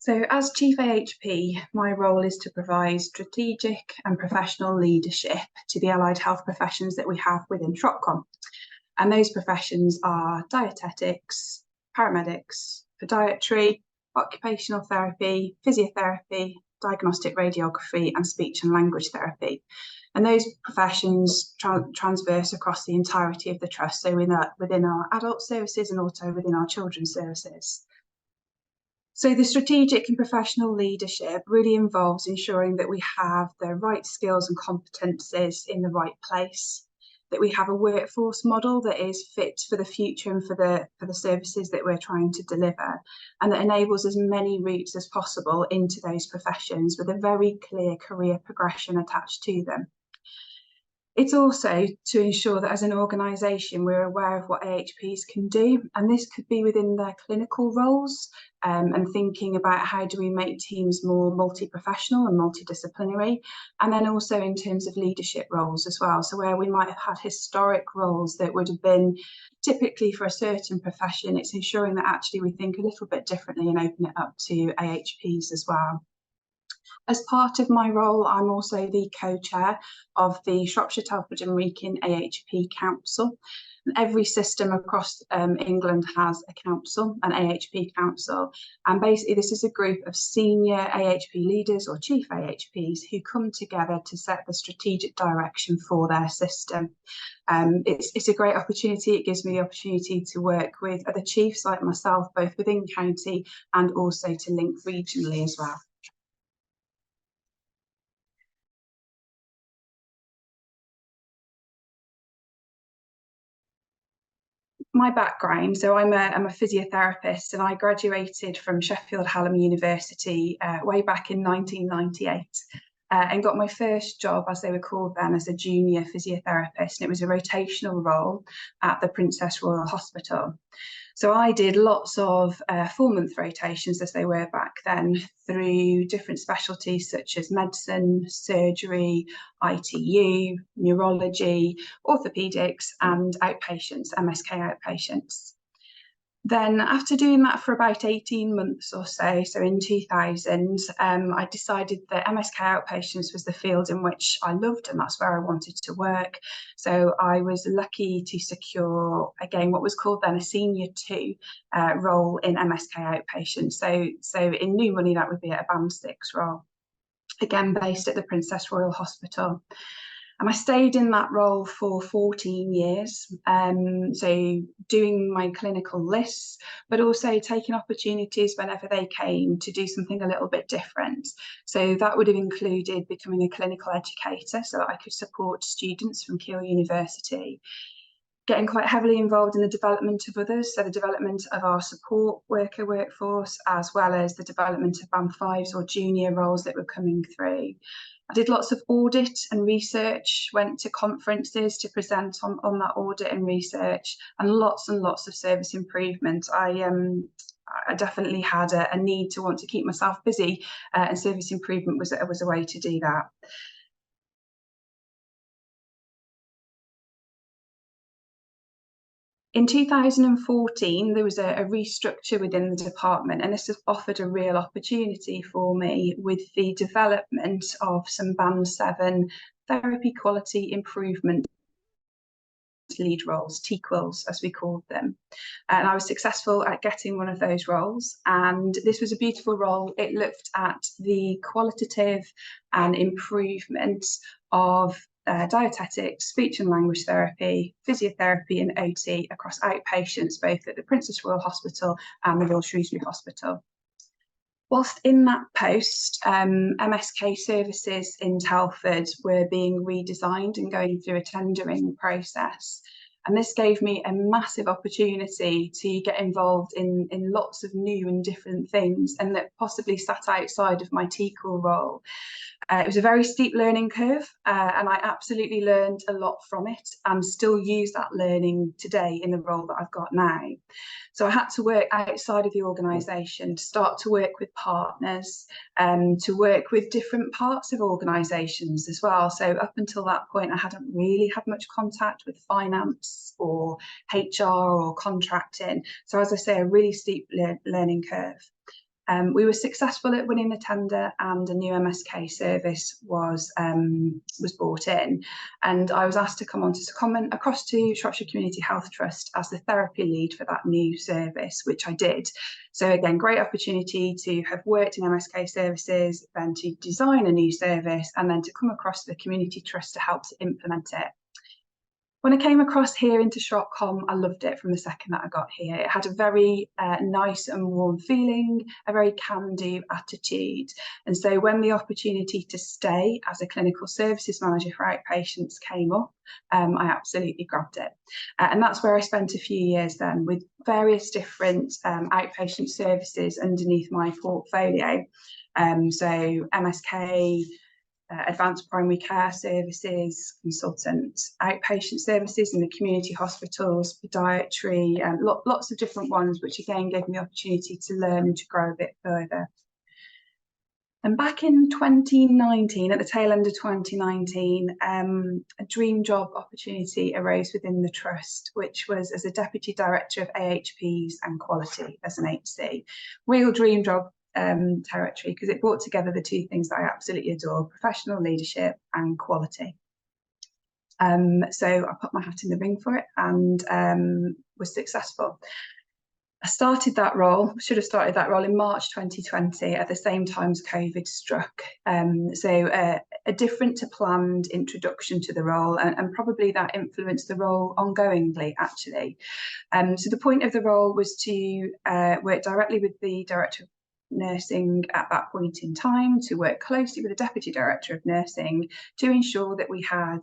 So as Chief AHP, my role is to provide strategic and professional leadership to the allied health professions that we have within Shropcom. And those professions are dietetics, paramedics, podiatry, occupational therapy, physiotherapy, diagnostic radiography, and speech and language therapy. And those professions transverse across the entirety of the trust, so within our adult services and also within our children's services. So the strategic and professional leadership really involves ensuring that we have the right skills and competences in the right place, that we have a workforce model that is fit for the future and for the services that we're trying to deliver, and that enables as many routes as possible into those professions with a very clear career progression attached to them. It's also to ensure that as an organisation we're aware of what AHPs can do, and this could be within their clinical roles and thinking about how do we make teams more multi-professional and multidisciplinary, and then also in terms of leadership roles as well. So where we might have had historic roles that would have been typically for a certain profession, it's ensuring that actually we think a little bit differently and open it up to AHPs as well. As part of my role, I'm also the co-chair of the Shropshire, Telford and Wrekin AHP Council. And every system across England has a council, an AHP council. And basically this is a group of senior AHP leaders or chief AHPs who come together to set the strategic direction for their system. It's a great opportunity. It gives me the opportunity to work with other chiefs like myself, both within county and also to link regionally as well. My background, so I'm a physiotherapist, and I graduated from Sheffield Hallam University way back in 1998 and got my first job, as they were called then, as a junior physiotherapist, and it was a rotational role at the Princess Royal Hospital. So I did lots of 4-month rotations, as they were back then, through different specialties such as medicine, surgery, ITU, neurology, orthopaedics, and outpatients, MSK outpatients. Then after doing that for about 18 months or so, so in 2000, I decided that MSK outpatients was the field in which I loved, and that's where I wanted to work. So I was lucky to secure, again, what was called then a Senior 2 role in MSK outpatients. So in new money, that would be at a Band 6 role, again, based at the Princess Royal Hospital. And I stayed in that role for 14 years, so doing my clinical lists, but also taking opportunities whenever they came to do something a little bit different. So that would have included becoming a clinical educator so that I could support students from Keele University, getting quite heavily involved in the development of others, so the development of our support worker workforce, as well as the development of Band 5s or junior roles that were coming through. I did lots of audit and research, went to conferences to present on that audit and research, and lots of service improvement. I definitely had a need to want to keep myself busy, and service improvement was a way to do that. In 2014, there was a restructure within the department, and this has offered a real opportunity for me with the development of some Band 7 therapy quality improvement lead roles, TQLs as we called them. And I was successful at getting one of those roles, and this was a beautiful role. It looked at the qualitative and improvement of dietetics, speech and language therapy, physiotherapy and OT across outpatients, both at the Princess Royal Hospital and the Royal Shrewsbury Hospital. Whilst in that post, MSK services in Telford were being redesigned and going through a tendering process. And this gave me a massive opportunity to get involved in lots of new and different things, and that possibly sat outside of my TQL role. It was a very steep learning curve, and I absolutely learned a lot from it and still use that learning today in the role that I've got now. So I had to work outside of the organisation, start to work with partners, to work with different parts of organisations as well. So up until that point, I hadn't really had much contact with finance or HR or contracting. So as I say, a really steep learning curve. We were successful at winning the tender, and a new MSK service was brought in, and I was asked to come on to comment across to Shropshire Community Health Trust as the therapy lead for that new service, which I did. So again, great opportunity to have worked in MSK services, then to design a new service, and then to come across to the community trust to help to implement it. When I came across here into Shropcom, I loved it from the second that I got here. It had a very nice and warm feeling, a very can-do attitude. And so when the opportunity to stay as a clinical services manager for outpatients came up, I absolutely grabbed it. And that's where I spent a few years then with various different outpatient services underneath my portfolio. So MSK, advanced primary care services, consultant outpatient services in the community hospitals, podiatry, and lots of different ones, which again gave me the opportunity to learn and to grow a bit further. And back in 2019, at the tail end of 2019, a dream job opportunity arose within the trust, which was as a deputy director of AHPs and quality as an HC. Real dream job territory, because it brought together the two things that I absolutely adore: professional leadership and quality. So I put my hat in the ring for it and was successful. I started that role, should have started that role in March 2020 at the same time as COVID struck. So a different to planned introduction to the role, and probably that influenced the role ongoingly, actually. So the point of the role was to work directly with the Director of Nursing at that point in time, to work closely with the Deputy Director of Nursing to ensure that we had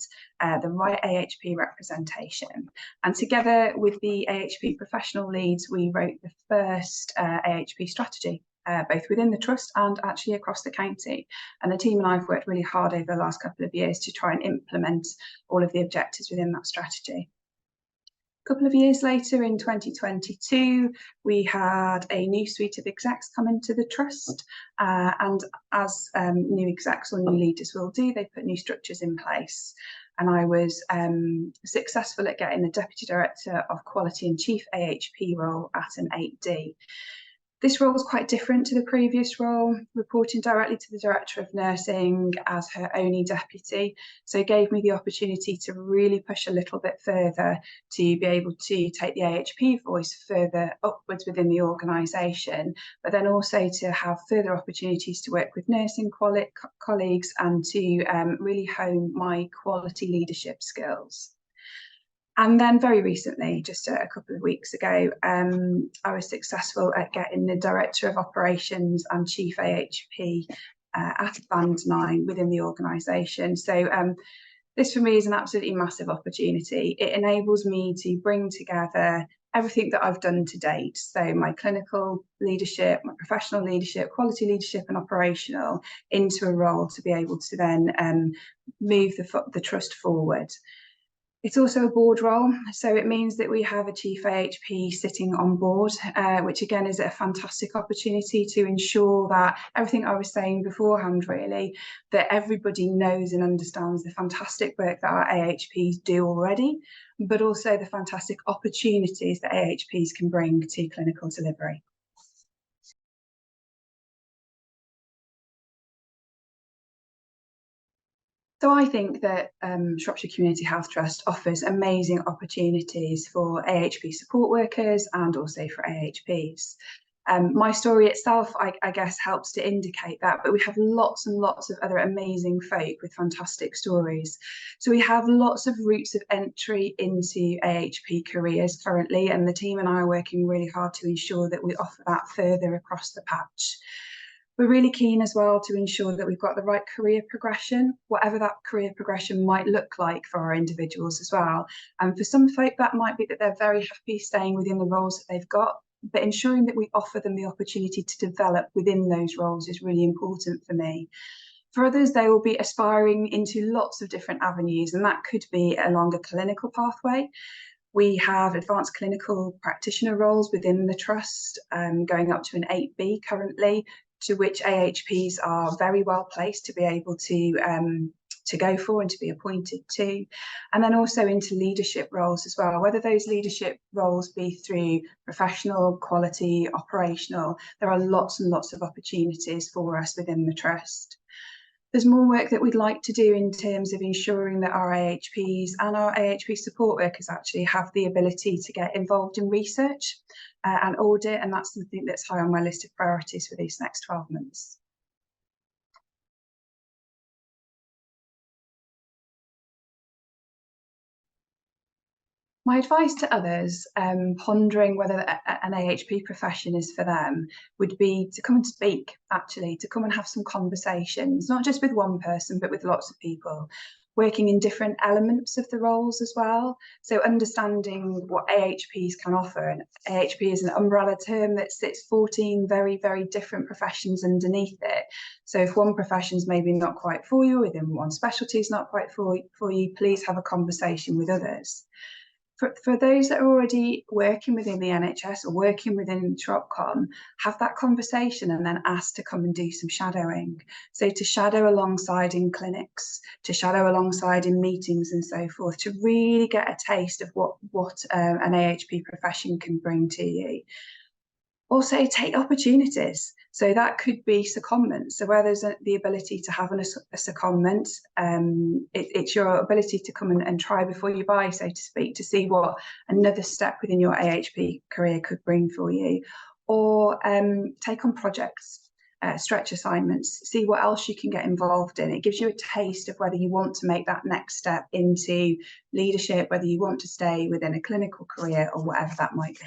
the right AHP representation. And together with the AHP professional leads, we wrote the first AHP strategy, both within the trust and actually across the county. And the team and I have worked really hard over the last couple of years to try and implement all of the objectives within that strategy. A couple of years later, in 2022, we had a new suite of execs come into the trust, and as new execs or new leaders will do, they put new structures in place. And I was successful at getting the Deputy Director of Quality and Chief AHP role at an 8D. This role was quite different to the previous role, reporting directly to the Director of Nursing as her only deputy. So it gave me the opportunity to really push a little bit further to be able to take the AHP voice further upwards within the organisation, but then also to have further opportunities to work with nursing colleagues and to really hone my quality leadership skills. And then very recently, just a couple of weeks ago, I was successful at getting the Director of Operations and Chief AHP at Band 9 within the organisation. So this for me is an absolutely massive opportunity. It enables me to bring together everything that I've done to date. So my clinical leadership, my professional leadership, quality leadership and operational into a role to be able to then move the trust forward. It's also a board role, so it means that we have a Chief AHP sitting on board, which again is a fantastic opportunity to ensure that everything I was saying beforehand, really, that everybody knows and understands the fantastic work that our AHPs do already, but also the fantastic opportunities that AHPs can bring to clinical delivery. So I think that Shropshire Community Health Trust offers amazing opportunities for AHP support workers and also for AHPs. My story itself, I guess, helps to indicate that, but we have lots and lots of other amazing folk with fantastic stories. So we have lots of routes of entry into AHP careers currently, and the team and I are working really hard to ensure that we offer that further across the patch. We're really keen as well to ensure that we've got the right career progression, whatever that career progression might look like for our individuals as well. And for some folk, that might be that they're very happy staying within the roles that they've got, but ensuring that we offer them the opportunity to develop within those roles is really important for me. For others, they will be aspiring into lots of different avenues, and that could be along a clinical pathway. We have advanced clinical practitioner roles within the trust, going up to an 8B currently, to which AHPs are very well placed to be able to to go for and to be appointed to, and then also into leadership roles as well, whether those leadership roles be through professional, quality, operational. There are lots and lots of opportunities for us within the Trust. There's more work that we'd like to do in terms of ensuring that our AHPs and our AHP support workers actually have the ability to get involved in research and audit, and that's something that's high on my list of priorities for these next 12 months. My advice to others pondering whether an AHP profession is for them would be to come and speak, actually, to come and have some conversations, not just with one person, but with lots of people, working in different elements of the roles as well. So understanding what AHPs can offer. And AHP is an umbrella term that sits 14 very, very different professions underneath it. So if one profession's maybe not quite for you, within one specialty is not quite for you, please have a conversation with others. For those that are already working within the NHS or working within Shropcom, have that conversation and then ask to come and do some shadowing. So to shadow alongside in clinics, to shadow alongside in meetings and so forth, to really get a taste of what an AHP profession can bring to you. Also take opportunities. So that could be secondments. So where there's the ability to have a secondment, it's your ability to come and try before you buy, so to speak, to see what another step within your AHP career could bring for you. Or take on projects, stretch assignments, see what else you can get involved in. It gives you a taste of whether you want to make that next step into leadership, whether you want to stay within a clinical career or whatever that might be.